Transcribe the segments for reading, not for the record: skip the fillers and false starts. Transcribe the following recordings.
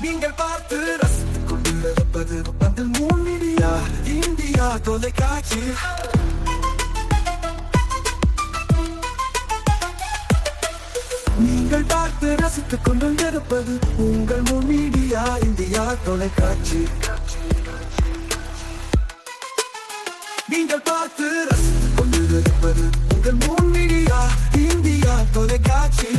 நீங்கள் பார்த்து ரசித்துக் கொண்டிருப்பது பந்தல் மீடியா இந்தியா தொலைக்காட்சி. நீங்கள் பார்த்து ரசித்துக் கொண்டிருப்பது உங்கள் மீடியா இந்தியா தொலைக்காட்சி. நீங்கள் பார்த்து ரசித்துக் கொண்டிருப்பது உங்கள் மீடியா இந்தியா தொலைக்காட்சி.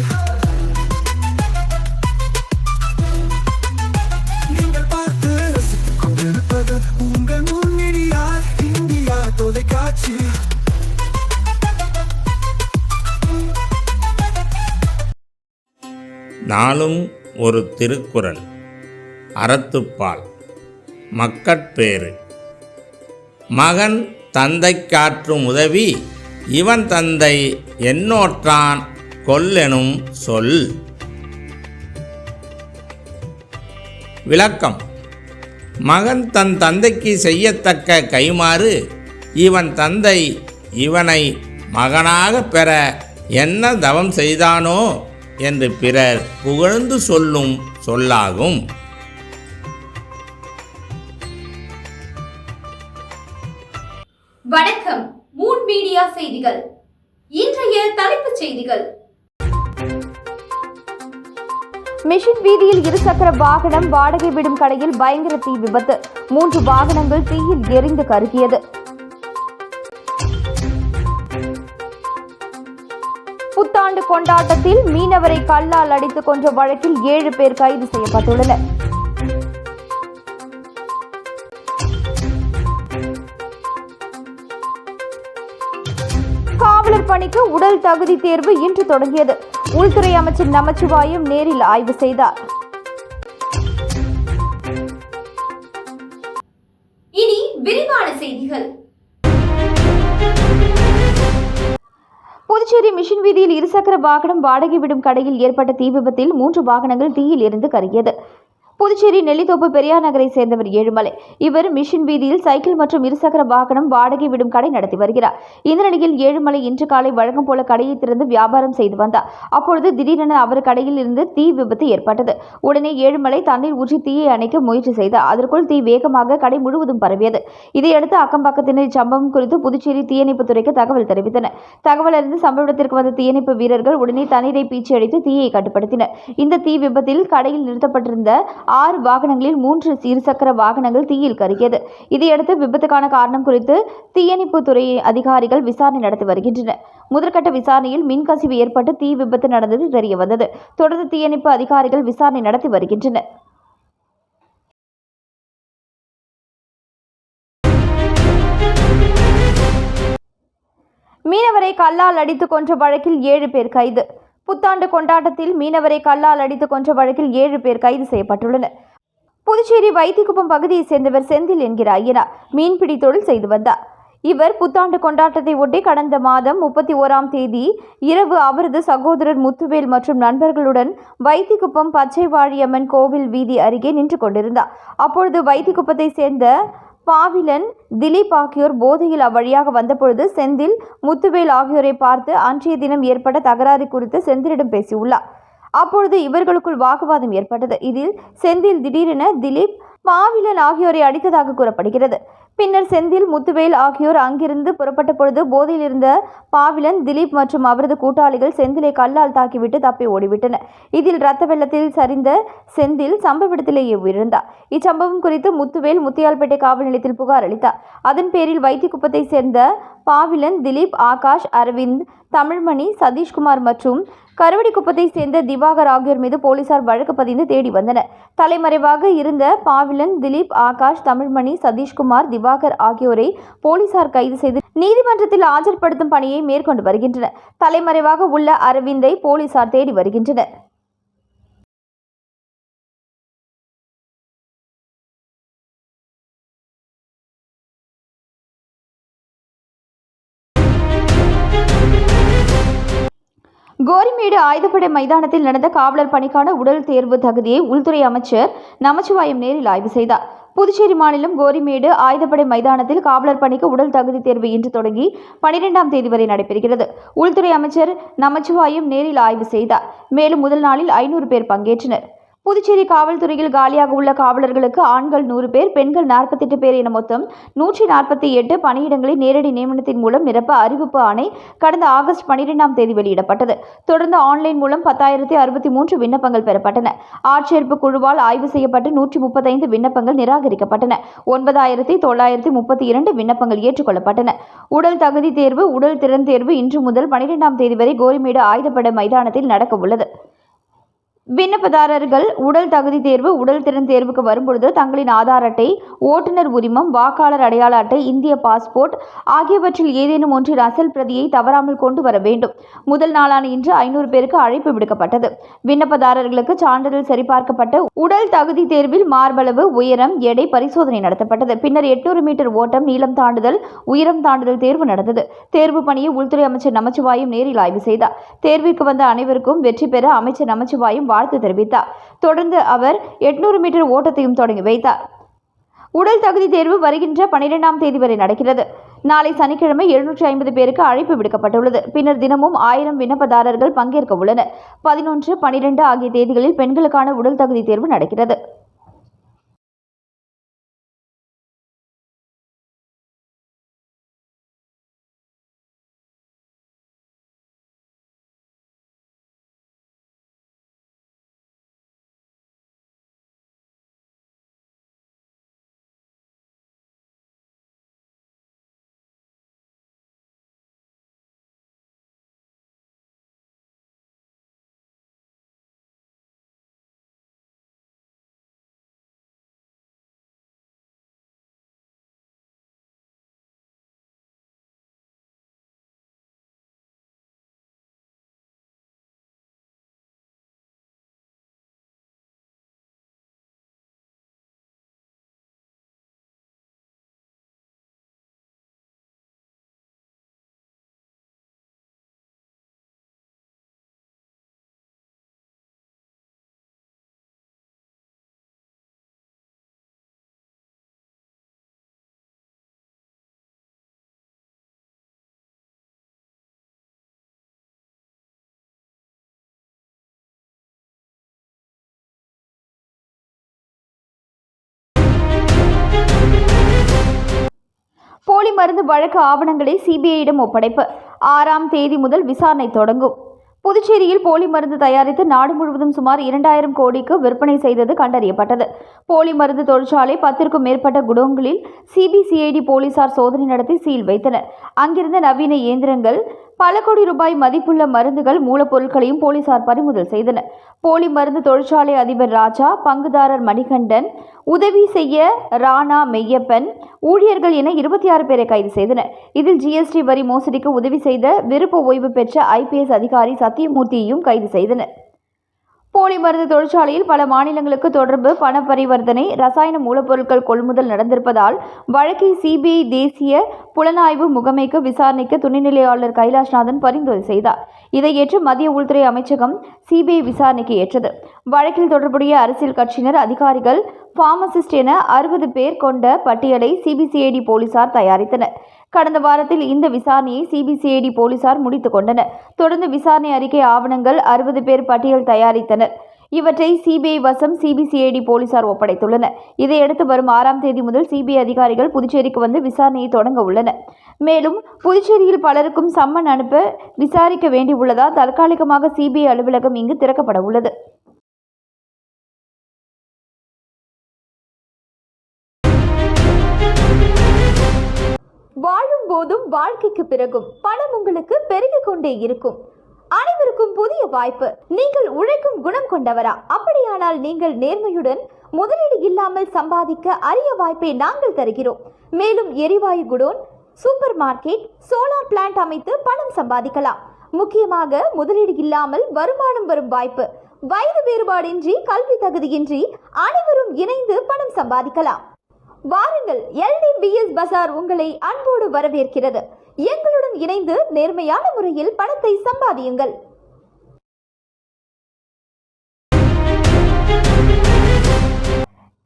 நீங்கள் பார்த்து ரசித்துக் கொண்டிருப்பது உங்கள் மீடியா இந்தியா தொலைக்காட்சி. நாளும் ஒரு திருக்குறள். அறத்துப்பால். மக்கட்பேறு. மகன் தந்தைக்காற்றும் உதவி இவன் தந்தை என்னோற்றான் கொல்லெனும் சொல். விளக்கம். மகன் தன் தந்தைக்கு செய்யத்தக்க கைமாறு இவன் தந்தை இவனை மகனாக பெற என்ன தவம் செய்தானோ என்று பிறர் புகழ்ந்து சொல்லும் சொல்லாகும். வணக்கம். மூன் மீடியா செய்திகள். இன்றைய தலைப்புச் செய்திகள். மிஷின் வீதியில் இருசக்கர வாகனம் வாடகை விடும் கடையில் பயங்கர தீ விபத்து. 3 வாகனங்கள் தீயில் எரிந்து கருகியது. புத்தாண்டு கொண்டாட்டத்தில் மீனவரை கல்லால் அடித்து கொன்ற வழக்கில் 7 பேர் கைது செய்யப்பட்டுள்ளனர். காவலர் பணிக்கு உடல் தகுதி தேர்வு இன்று தொடங்கியது. உள்துறை அமைச்சர் நமச்சிவாயம் நேரில் ஆய்வு செய்தார். இனி விரிவான செய்திகள். புதுச்சேரி மிஷின் வீதியில் இருசக்கர வாகனம் வாடகை விடும் கடையில் ஏற்பட்ட தீ விபத்தில் 3 வாகனங்கள் தீயில் எரிந்து கருகியது. புதுச்சேரி நெல்லித்தோப்பு பெரியார் நகரை சேர்ந்தவர் ஏழுமலை. இவர் மிஷின் வீதியில் சைக்கிள் மற்றும் இருசக்கர வாகனம் வாடகை விடும் கடை நடத்தி வருகிறார். இந்த நிலையில் ஏழுமலை இன்று காலை வழக்கம் போல கடையை திறந்து வியாபாரம் செய்து வந்தார். அப்பொழுது திடீரென அவர் கடையில் இருந்து தீ விபத்து ஏற்பட்டது. உடனே ஏழுமலை தண்ணீர் ஊற்றி தீயை அணைக்க முயற்சி செய்தார். அதற்குள் தீ வேகமாக கடை முழுவதும் பரவியது. இதையடுத்து அக்கம்பக்கத்தினர் இச்சம்பவம் குறித்து புதுச்சேரி தீயணைப்பு துறைக்கு தகவல் தெரிவித்தனர். தகவல் அறிந்து சம்பவ இடத்திற்கு வந்த தீயணைப்பு வீரர்கள் உடனே தண்ணீரை பீச்சி அடித்து தீயை கட்டுப்படுத்தினர். இந்த தீ விபத்தில் கடையில் நிறுத்தப்பட்டிருந்த 6 வாகனங்களில் 3 இருசக்கர வாகனங்கள் தீயில் கருகியது. இதையடுத்து விபத்துக்கான காரணம் குறித்து தீயணைப்பு துறை அதிகாரிகள் விசாரணை நடத்தி வருகின்றனர். முதற்கட்ட விசாரணையில் மின்கசிவு ஏற்பட்டு தீ விபத்து நடந்தது தெரியவந்தது. தொடர்ந்து தீயணைப்பு அதிகாரிகள் விசாரணை நடத்தி வருகின்றனர். மீனவரை கல்லால் அடித்து கொன்ற வழக்கில் 7 பேர் கைது. புத்தாண்டு கொண்டாட்டத்தில் மீனவரை கல்லால் அடித்து கொன்ற வழக்கில் 7 பேர் கைது செய்யப்பட்டுள்ளனர். புதுச்சேரி வைத்திக்குப்பம் பகுதியைச் சேர்ந்தவர் செந்தில் என்கிற ஐயனார் மீன்பிடி தொழில் செய்து வந்தார். இவர் புத்தாண்டு கொண்டாட்டத்தை ஒட்டி கடந்த மாதம் 31ஆம் தேதி இரவு அவரது சகோதரர் முத்துவேல் மற்றும் நண்பர்களுடன் வைத்திக்குப்பம் பச்சைவாழியம்மன் கோவில் வீதி அருகே நின்று கொண்டிருந்தார். அப்பொழுது வைத்திக்குப்பத்தை சேர்ந்த பாவிலன், திலீப் ஆகியோர் போதையில் அவ்வழியாக வந்தபொழுது செந்தில், முத்துவேல் ஆகியோரை பார்த்து அன்றைய தினம் ஏற்பட்ட தகராறு குறித்து செந்திலிடம் பேசியுள்ளார். அப்பொழுது இவர்களுக்குள் வாக்குவாதம் ஏற்பட்டது. இதில் செந்தில் திடீரென திலீப், பாவிலன் ஆகியோரை அடித்ததாக கூறப்படுகிறது. பின்னர் செந்தில், முத்துவேல் ஆகியோர் அங்கிருந்து புறப்பட்ட பொழுது போதையில் இருந்த பாவிலன், திலீப் மற்றும் அவரது கூட்டாளிகள் செந்திலை கல்லால் தாக்கிவிட்டு தப்பி ஓடிவிட்டனர். இதில் இரத்த வெள்ளத்தில் சரிந்த செந்தில் சம்பவ இடத்திலேயே உயிரிழந்தார். இச்சம்பவம் குறித்து முத்துவேல் முத்தியால்பேட்டை காவல் நிலையத்தில் புகார் அளித்தார். அதன் பேரில் வைத்திக்குப்பத்தை சேர்ந்த பாவிலன், திலீப், ஆகாஷ், அரவிந்த், தமிழ்மணி, சதீஷ்குமார் மற்றும் கருவடிக்குப்பத்தை சேர்ந்த திவாகர் ஆகியோர் மீது போலீசார் வழக்கு பதிந்து தேடி வந்தனர். தலைமறைவாக இருந்த பாவிலன், திலீப், ஆகாஷ், தமிழ்மணி, சதீஷ்குமார், திவாகர் ஆகியோரை போலீசார் கைது செய்து நீதிமன்றத்தில் ஆஜர்படுத்தும் பணியை மேற்கொண்டு வருகின்றனர். தலைமறைவாக உள்ள அரவிந்தை போலீசார் தேடி வருகின்றனர். கோரிமேடு ஆயுதப்படை மைதானத்தில் நடந்த காவலர் பணிக்கான உடல் தேர்வு தகுதியை உள்துறை அமைச்சர் நமச்சிவாயம் நேரில் ஆய்வு செய்தார். புதுச்சேரி மாநிலம் கோரிமேடு ஆயுதப்படை மைதானத்தில் காவலர் பணிக்கு உடல் தகுதி தேர்வு இன்று தொடங்கி 12ஆம் தேதி வரை நடைபெறுகிறது. உள்துறை அமைச்சர் நமச்சிவாயம் நேரில் ஆய்வு செய்தார். மேலும் முதல் நாளில் 500 பேர் பங்கேற்றனர். புதுச்சேரி காவல்துறையில் காலியாக உள்ள காவலர்களுக்கு ஆண்கள் 100 பேர், பெண்கள் 48 பேர் என மொத்தம் 148 பணியிடங்களை நேரடி நியமனத்தின் மூலம் நிரப்ப அறிவிப்பு ஆணை கடந்த ஆகஸ்ட் 12ஆம் தேதி வெளியிடப்பட்டது. தொடர்ந்து ஆன்லைன் மூலம் 10,063 விண்ணப்பங்கள் பெறப்பட்டன. ஆட்சேர்ப்பு குழுவால் ஆய்வு செய்யப்பட்டு 135 விண்ணப்பங்கள் நிராகரிக்கப்பட்டன. 9,932 விண்ணப்பங்கள் ஏற்றுக்கொள்ளப்பட்டன. உடல் தகுதி தேர்வு, உடல் திறன் தேர்வு இன்று முதல் 12ஆம் தேதி வரை கோரிமேடு ஆயுதப்படை மைதானத்தில் நடக்க உள்ளது. விண்ணப்பதாரர்கள் உடல் தகுதி தேர்வு, உடல் திறன் தேர்வுக்கு வரும்பொழுது தங்களின் ஆதார் அட்டை, ஓட்டுநர் உரிமம், வாக்காளர் அடையாள அட்டை, இந்திய பாஸ்போர்ட் ஆகியவற்றில் ஏதேனும் ஒன்றின் அசல் பிரதியை தவறாமல் கொண்டு வர வேண்டும். முதல் நாளான இன்று 500 பேருக்கு அழைப்பு விடுக்கப்பட்டது. விண்ணப்பதாரர்களுக்கு சான்றிதழ் சரிபார்க்கப்பட்ட உடல் தகுதி தேர்வில் மார்பளவு, உயரம், எடை பரிசோதனை நடத்தப்பட்டது. பின்னர் 800 மீட்டர் ஓட்டம், நீளம் தாண்டுதல், உயரம் தாண்டுதல் தேர்வு நடந்தது. தேர்வு பணியை உள்துறை அமைச்சர் நமச்சிவாயம் நேரில் ஆய்வு செய்தார். தேர்விற்கு வந்த அனைவருக்கும் வெற்றி பெற அமைச்சர் நமச்சிவாயம் வாழ்த்து தெரிவித்தார். தொடர்ந்து அவர் 800 மீட்டர் ஓட்டத்தையும் தொடங்கி வைத்தார். உடல் தகுதி தேர்வு வருகின்ற 12ஆம் தேதி வரை நடக்கிறது. நாளை சனிக்கிழமை 750 பேருக்கு அழைப்பு விடுக்கப்பட்டுள்ளது. பின்னர் தினமும் 1000 விண்ணப்பதாரர்கள் பங்கேற்க உள்ளனர். 11, 12 ஆகிய தேதிகளில் பெண்களுக்கான உடல் தகுதி தேர்வு நடக்கிறது. போலி மருந்து வழக்கு ஆவணங்களை சிபிஐயிடம் ஒப்படைப்பு. 6ஆம் தேதி முதல் விசாரணை தொடங்கும். புதுச்சேரியில் போலி மருந்து தயாரித்து நாடு முழுவதும் சுமார் 2000 கோடிக்கு விற்பனை செய்தது கண்டறியப்பட்டது. போலி மருந்து தொழிற்சாலை 10க்கும் மேற்பட்ட குடோன்களில் சிபிசிஐடி போலீசார் சோதனை நடத்தி சீல் வைத்தனர். அங்கிருந்த நவீன இயந்திரங்கள், பல கோடி ரூபாய் மதிப்புள்ள மருந்துகள், மூலப்பொருட்களையும் போலீசார் பறிமுதல் செய்தனர். போலி மருந்து தொழிற்சாலை அதிபர் ராஜா, பங்குதாரர் மணிகண்டன், உதவி செய்ய ராணா, மெய்யப்பன், ஊழியர்கள் என 26 பேரை கைது செய்தனர். இதில் ஜிஎஸ்டி வரி மோசடிக்கு உதவி செய்த விருப்ப ஓய்வு பெற்ற IPS அதிகாரி சத்தியமூர்த்தியையும் கைது செய்தனர். போலி மருந்து தொழிற்சாலையில் பல மாநிலங்களுக்கு தொடர்பு, பண பரிவர்த்தனை, ரசாயன மூலப்பொருட்கள் கொள்முதல் நடந்திருப்பதால் வழக்கை சிபிஐ தேசிய புலனாய்வு முகமைக்கு விசாரணைக்கு துணைநிலை ஆளுநர் கைலாஷ்நாதன் பரிந்துரை செய்தார். இதை ஏற்று மத்திய உள்துறை அமைச்சகம் சிபிஐ விசாரணைக்கு ஏற்றது. வழக்கில் தொடர்புடைய அரசியல் கட்சியினர், அதிகாரிகள், பார்மசிஸ்ட் என 60 பேர் கொண்ட பட்டியலை சிபிசிஐடி போலீசார் தயாரித்தனர். கடந்த வாரத்தில் இந்த விசாரணையை சிபிசிஐடி போலீசார் முடித்துக் கொண்டனர். தொடர்ந்து விசாரணை அறிக்கை ஆவணங்கள் 60 பேர் பட்டியல் தயாரித்தனர். இவற்றை சிபிஐ வசம் சிபிசிஐடி போலீசார் ஒப்படைத்துள்ளனர். இதையடுத்து வரும் 6ஆம் தேதி முதல் சிபிஐ அதிகாரிகள் புதுச்சேரிக்கு வந்து விசாரணையை தொடங்க உள்ளனர். மேலும் புதுச்சேரியில் பலருக்கும் சம்மன் அனுப்ப விசாரிக்க வேண்டியுள்ளதால் தற்காலிகமாக சிபிஐ அலுவலகம் இங்கு திறக்கப்பட உள்ளது. வாழும் போதும் வாழ்க்கைக்கு பிறகும் பணம் உங்களுக்கு பெருகிக் கொண்டே இருக்கும். அனைவருக்கும் புதிய வாய்ப்பு. நீங்கள் உழைக்கும் குணம் கொண்டவரா? அப்படியானால் நீங்கள் நேர்மையுடன் முதலீடு இல்லாமல் சம்பாதிக்க அரிய வாய்ப்பை நாங்கள் தருகிறோம். மேலும் எரிவாயு godown, super market, solar plant அமைத்து பணம் சம்பாதிக்கலாம். முக்கியமாக முதலீடு இல்லாமல் வருமானம் வரும் வாய்ப்பு. வயது வேறுபாடின்றி, கல்வி தகுதியின்றி அனைவரும் இணைந்து பணம் சம்பாதிக்கலாம். வாருங்கள், LDBS பஜார் உங்களை அன்போடு வரவேற்கிறது. எங்களுடன் இணைந்து நேர்மையான முறையில் பணத்தை சம்பாதியுங்கள்.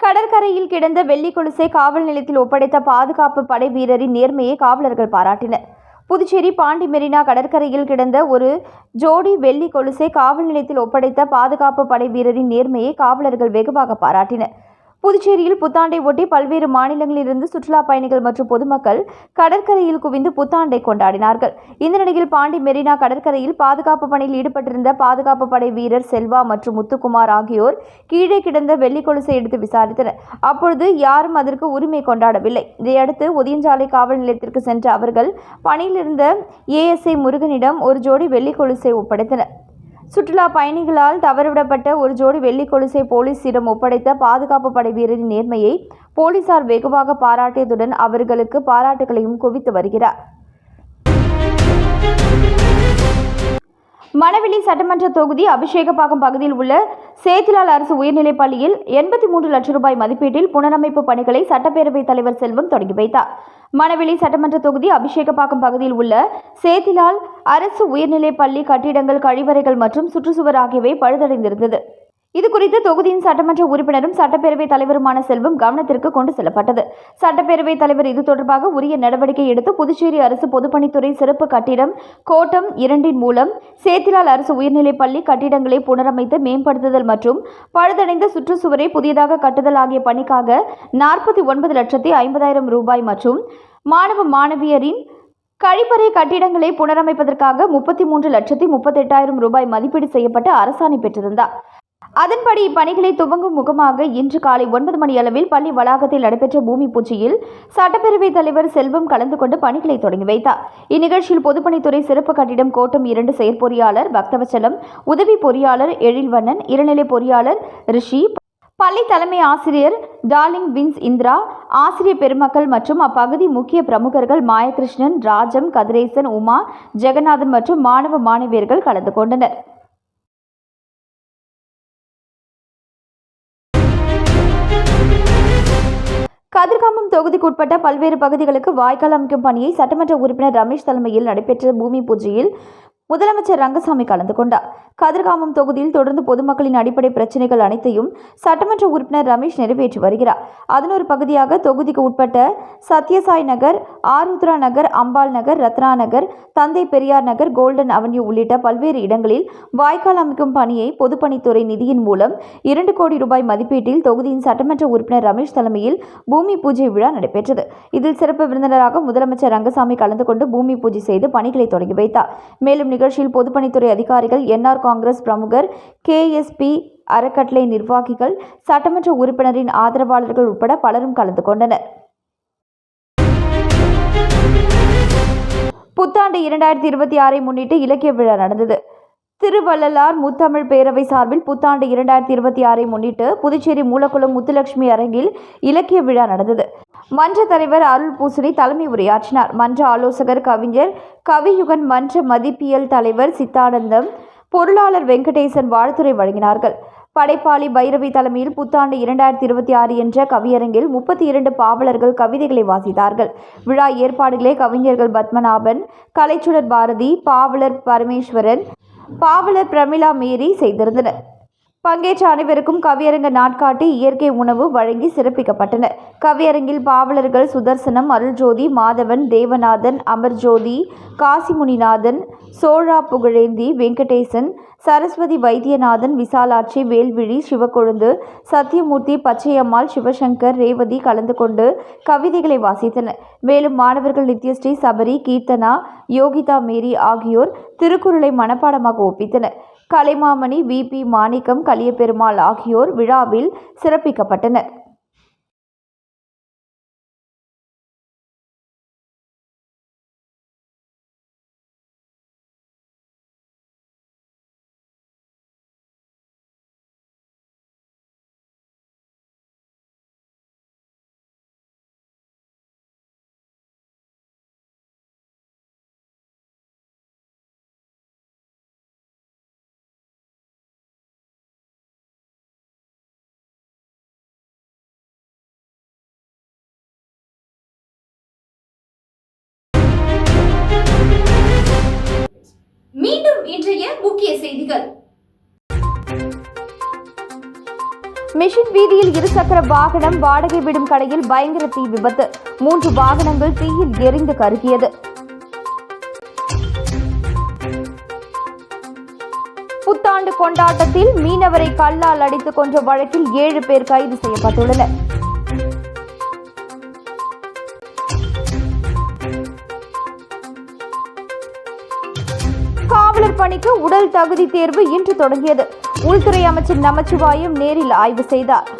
கடற்கரையில் கிடந்த வெள்ளி கொலுசை காவல் நிலையத்தில் ஒப்படைத்த பாதுகாப்பு படை வீரரின் நேர்மையை காவலர்கள் பாராட்டினர். புதுச்சேரி பாண்டி மெரினா கடற்கரையில் கிடந்த ஒரு ஜோடி வெள்ளி கொலுசை காவல் நிலையத்தில் ஒப்படைத்த பாதுகாப்பு படை வீரரின் நேர்மையை காவலர்கள் வெகுவாக பாராட்டினர். புதுச்சேரியில் புத்தாண்டை ஒட்டி பல்வேறு மாநிலங்களிலிருந்து சுற்றுலா பயணிகள் மற்றும் பொதுமக்கள் கடற்கரையில் குவிந்து புத்தாண்டை கொண்டாடினார்கள். இந்த நிலையில் பாண்டி மெரினா கடற்கரையில் பாதுகாப்பு பணியில் ஈடுபட்டிருந்த பாதுகாப்பு படை வீரர் செல்வா மற்றும் முத்துக்குமார் ஆகியோர் கீழே கிடந்த வெள்ளி கொலுசை எடுத்து விசாரித்தனர். அப்பொழுது யாரும் அதற்கு உரிமை கொண்டாடவில்லை. இதையடுத்து ஒதியஞ்சாலை காவல் நிலையத்திற்கு சென்ற அவர்கள் பணியில் இருந்த ASI முருகனிடம் ஒரு ஜோடி வெள்ளி கொலுசை ஒப்படைத்தனர். சுற்றுலா பயணிகளால் தவறவிடப்பட்ட ஒரு ஜோடி வெள்ளி கொலுசை போலீசிடம் ஒப்படைத்த பாதுகாப்பு படை வீரரின் நேர்மையை போலீசார் வெகுவாக பாராட்டியதுடன் அவர்களுக்கு பாராட்டுகளையும் குவித்து வருகிறார். மணவெளி சட்டமன்ற தொகுதி அபிஷேகப்பாக்கம் பகுதியில் உள்ள சேத்திலால் அரசு உயர்நிலைப் பள்ளியில் 83 லட்சம் ரூபாய் மதிப்பீட்டில் புனரமைப்பு பணிகளை சட்டப்பேரவைத் தலைவர் செல்வம் தொடங்கி வைத்தார். மணவெளி சட்டமன்ற தொகுதி அபிஷேகப்பாக்கம் பகுதியில் உள்ள சேத்திலால் அரசு உயர்நிலைப் பள்ளி கட்டிடங்கள், கழிவறைகள் மற்றும் சுற்றுச்சுவர் ஆகியவை பழுதடைந்திருந்தது. இதுகுறித்து தொகுதியின் சட்டமன்ற உறுப்பினரும் சட்டப்பேரவைத் தலைவருமான செல்வம் கவனத்திற்கு கொண்டு செல்லப்பட்டது. சட்டப்பேரவைத் தலைவர் இது தொடர்பாக உரிய நடவடிக்கை எடுத்து புதுச்சேரி அரசு பொதுப்பணித்துறை சிறப்பு கட்டிடம் கோட்டம் 2 மூலம் சேத்திலால் அரசு உயர்நிலைப் பள்ளி கட்டிடங்களை புனரமைத்து மேம்படுத்துதல் மற்றும் பழுதடைந்த சுற்றுச்சுவரை புதியதாக கட்டுதல் ஆகிய பணிக்காக 49,50,000 ரூபாய் மற்றும் மாணவ மாணவியரின் கழிப்பறை கட்டிடங்களை புனரமைப்பதற்காக 33,38,000 ரூபாய் மதிப்பீடு செய்யப்பட்டு அரசாணை பெற்றிருந்தார். அதன்படி இப்பணிகளை துவங்கும் முகமாக இன்று காலை 9 மணி அளவில் பள்ளி வளாகத்தில் நடைபெற்ற பூமி பூஜையில் சட்டப்பேரவைத் தலைவர் செல்வம் கலந்து கொண்டு பணிகளை தொடங்கி வைத்தார். இந்நிகழ்ச்சியில் பொதுப்பணித்துறை சிறப்பு கட்டிடம் கோட்டம் 2 செயற்பொறியாளர் பக்தவச்சலம், உதவி பொறியாளர் எழில்வண்ணன், இளநிலை பொறியாளர் ரிஷி, பள்ளி தலைமை ஆசிரியர் டார்லிங் வின்ஸ் இந்திரா, ஆசிரியர் பெருமக்கள் மற்றும் அப்பகுதி முக்கிய பிரமுகர்கள் மாயகிருஷ்ணன், ராஜம், கதிரேசன், உமா, ஜெகநாதன் மற்றும் மாணவ மாணவியர்கள் கலந்து கொண்டனர். கதிர்காமம் தொகுதிக்குட்பட்ட பல்வேறு பகுதிகளுக்கு வாய்க்கால் அமைக்கும் பணியை சட்டமன்ற உறுப்பினர் ரமேஷ் தலைமையில் நடைபெற்ற பூமி பூஜையில் முதலமைச்சர் ரங்கசாமி கலந்து கொண்டார். கதிர்காமம் தொகுதியில் தொடர்ந்து பொதுமக்களின் அடிப்படை பிரச்சினைகள் அனைத்தையும் சட்டமன்ற உறுப்பினர் ரமேஷ் நிறைவேற்றி வருகிறார். அதன் ஒரு பகுதியாக தொகுதிக்கு உட்பட்ட சத்யசாய் நகர், ஆருத்ரா நகர், அம்பாள் நகர், ரத்னா நகர், தந்தை பெரியார் நகர், கோல்டன் அவென்யூ உள்ளிட்ட பல்வேறு இடங்களில் வாய்க்கால் அமைக்கும் பணியை பொதுப்பணித்துறை நிதியின் மூலம் 2 கோடி ரூபாய் மதிப்பீட்டில் தொகுதியின் சட்டமன்ற உறுப்பினர் ரமேஷ் தலைமையில் பூமி பூஜை விழா நடைபெற்றது. இதில் சிறப்பு விருந்தினராக முதலமைச்சர் ரங்கசாமி கலந்து கொண்டு பூமி பூஜை செய்து பணிகளை தொடங்கி வைத்தார். மேலும் நிகழ்ச்சியில் பொதுப்பணித்துறை அதிகாரிகள், NR காங்கிரஸ் பிரமுகர், KSP அறக்கட்டளை நிர்வாகிகள், சட்டமன்ற உறுப்பினரின் ஆதரவாளர்கள் உட்பட பலரும் கலந்து கொண்டனர். புத்தாண்டு 2026 முன்னிட்டு இலக்கிய விழா நடந்தது. திருவள்ளலார் முத்தமிழ் பேரவை சார்பில் புத்தாண்டு 2026 முன்னிட்டு புதுச்சேரி மூலக்குளம் முத்துலட்சுமி அரங்கில் இலக்கிய விழா நடந்தது. மன்ற தலைவர் அருள் பூசணி தலைமை உரையாற்றினார். மன்ற ஆலோசகர் கவிஞர் கவியுகன், மன்ற மதிப்பியல் தலைவர் சித்தானந்தம், பொருளாளர் வெங்கடேசன் வாழ்த்துரை வழங்கினார்கள். படைப்பாளி பைரவி தலைமையில் புத்தாண்டு 2026 என்ற கவியரங்கில் 32 பாவலர்கள் கவிதைகளை வாசித்தார்கள். விழா ஏற்பாடுகளை கவிஞர்கள் பத்மநாபன், கலைச்சுடர் பாரதி, பாவலர் பரமேஸ்வரன், பாவலர் பிரமிளா மேரி செய்திருந்தனர். பங்கேற்ற அனைவருக்கும் கவியரங்க நாட்காட்டி, இயற்கை உணவு வழங்கி சிறப்பிக்கப்பட்டனர். கவியரங்கில் பாவலர்கள் சுதர்சனம், அருள்ஜோதி, மாதவன், தேவநாதன், அமர்ஜோதி, காசிமுனிநாதன், சோழா புகழேந்தி, வெங்கடேசன், சரஸ்வதி வைத்தியநாதன், விசாலாட்சி, வேல்விழி, சிவக்கொழுந்து, சத்தியமூர்த்தி, பச்சையம்மாள், சிவசங்கர், ரேவதி கலந்து கொண்டு கவிதைகளை வாசித்தனர். மேலும் மாணவர்கள் நித்யஸ்ரீ, சபரி, கீர்த்தனா, யோகிதா மேரி ஆகியோர் திருக்குறளை மனப்பாடமாக ஒப்பித்தனர். கலைமாமணி, VP மாணிக்கம், கலியபெருமாள் ஆகியோர் விழாவில் சிறப்பிக்கப்பட்டனர். மீண்டும் இன்றைய முக்கிய செய்திகள். மிஷின் வீதியில் இருசக்கர வாகனம் வாடகை விடும் கடையில் பயங்கர தீ விபத்து. 3 வாகனங்கள் தீயில் எரிந்து கருகியது. கொண்டாட்டத்தில் மீனவரை கல்லால் அடித்து கொன்ற வழக்கில் 7 பேர் கைது செய்யப்பட்டுள்ளனர். காவலர் பணிக்கு உடல் தகுதி தேர்வு இன்று தொடங்கியது. உள்துறை அமைச்சர் நமச்சிவாயம் நேரில் ஆய்வு செய்தார்.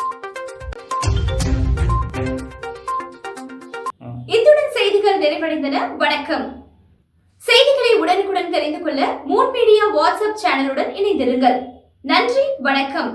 இத்துடன் செய்திகள் நிறைவடைந்தன. வணக்கம். செய்திகளை உடனுக்குடன் தெரிந்து கொள்ள மூன் மீடியா வாட்ஸ்அப் சேனலுடன் இணைந்திருங்கள். நன்றி, வணக்கம்.